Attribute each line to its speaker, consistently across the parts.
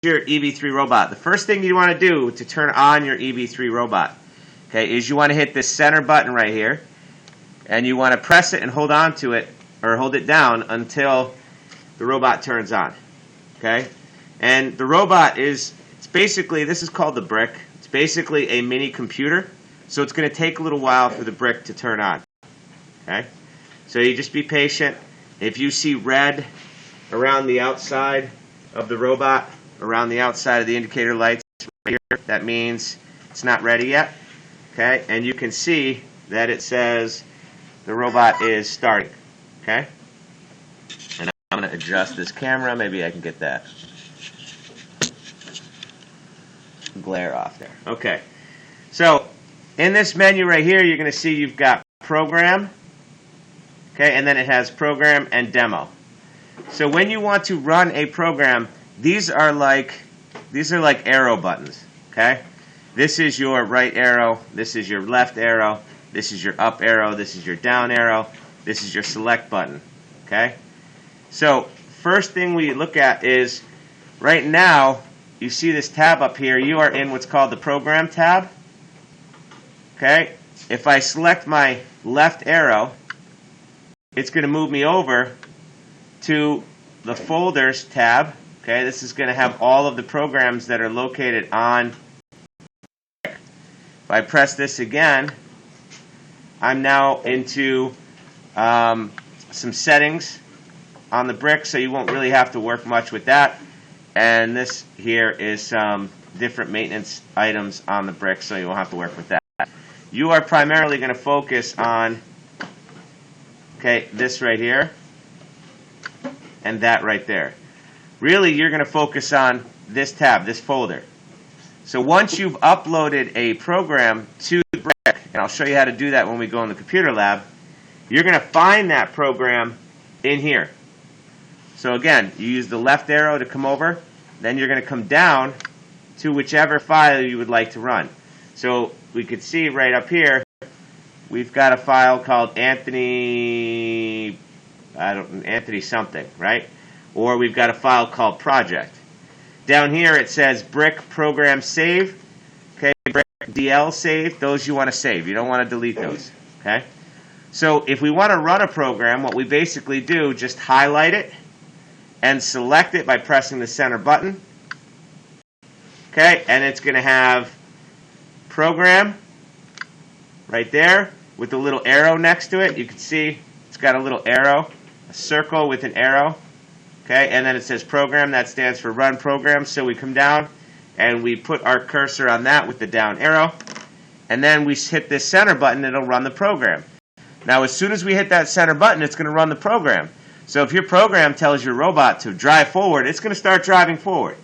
Speaker 1: your EV3 robot. The first thing you want to do to turn on your EV3 robot, okay, is you want to hit this center button right here, and you want to press it and hold on to it, or hold it down until the robot turns on, okay? And the robot it's basically, this is called the brick. It's basically a mini computer, so it's going to take a little while for the brick to turn on, okay? So you just be patient. If you see red around the outside of the robot, around the outside of the indicator lights right here, that means it's not ready yet, okay? And you can see that it says the robot is starting, okay? And I'm going to adjust this camera. Maybe I can get that glare off there. Okay. So in this menu right here, you're going to see you've got program, okay, and then it has program and demo. So when you want to run a program, these are like arrow buttons, okay? This is your right arrow, this is your left arrow, this is your up arrow, this is your down arrow, this is your select button, okay? So first thing we look at is, right now, you see this tab up here, you are in what's called the program tab, okay? If I select my left arrow, it's going to move me over to the folders tab. Okay, this is going to have all of the programs that are located on. If I press this again, I'm now into some settings on the brick, so you won't really have to work much with that. And this here is some different maintenance items on the brick, so you won't have to work with that. You are primarily going to focus on, okay, this right here and that right there. Really, you're going to focus on this tab, this folder. So once you've uploaded a program to the brick, and I'll show you how to do that when we go in the computer lab, you're going to find that program in here. So again, you use the left arrow to come over, then you're going to come down to whichever file you would like to run. So we could see right up here, we've got a file called Anthony something, right? Or we've got a file called project. Down here it says brick program save, okay, brick DL save. Those you want to save. You don't want to delete those, okay? So if we want to run a program, what we basically do, just highlight it and select it by pressing the center button, okay? And it's going to have program right there with a little arrow next to it. You can see it's got a little arrow, a circle with an arrow. Okay, and then it says program. That stands for run program. So we come down and we put our cursor on that with the down arrow. And then we hit this center button, it'll run the program. Now as soon as we hit that center button, it's going to run the program. So if your program tells your robot to drive forward, it's going to start driving forward.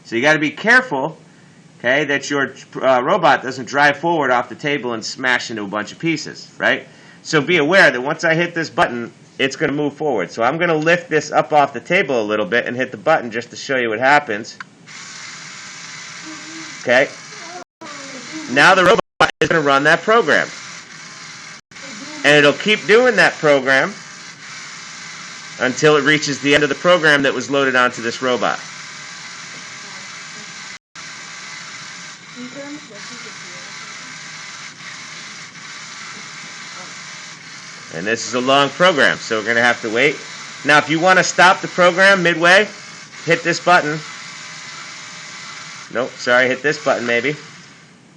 Speaker 1: So you got to be careful, okay, that your robot doesn't drive forward off the table and smash into a bunch of pieces, right? So be aware that once I hit this button, it's going to move forward. So I'm going to lift this up off the table a little bit and hit the button just to show you what happens. Okay. Now the robot is going to run that program. And it'll keep doing that program until it reaches the end of the program that was loaded onto this robot. And this is a long program, so we're going to have to wait. Now, if you want to stop the program midway, hit this button. Nope, sorry, hit this button maybe.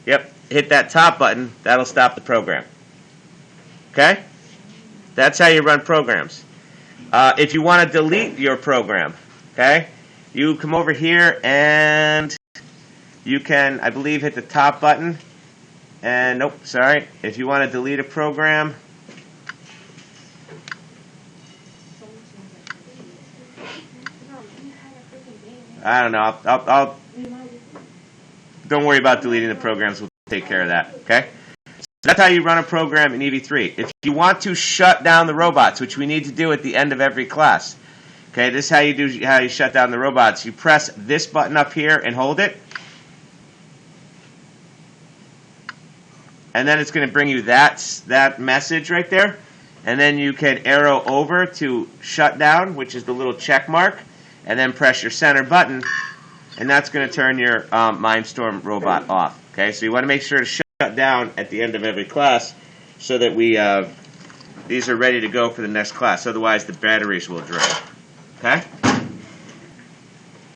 Speaker 1: Yep, hit that top button. That'll stop the program. Okay? That's how you run programs. If you want to delete your program, okay, you come over here and you can, I believe, hit the top button. And nope, sorry. If you want to delete a program, I don't know. I'll don't worry about deleting the programs. We'll take care of that. Okay. So that's how you run a program in EV3. If you want to shut down the robots, which we need to do at the end of every class, okay, this is how you shut down the robots. You press this button up here and hold it, and then it's going to bring you that message right there, and then you can arrow over to shut down, which is the little check mark, and then press your center button, and that's going to turn your Mindstorm robot off. Okay, so you want to make sure to shut down at the end of every class so that these are ready to go for the next class. Otherwise, the batteries will drain. Okay?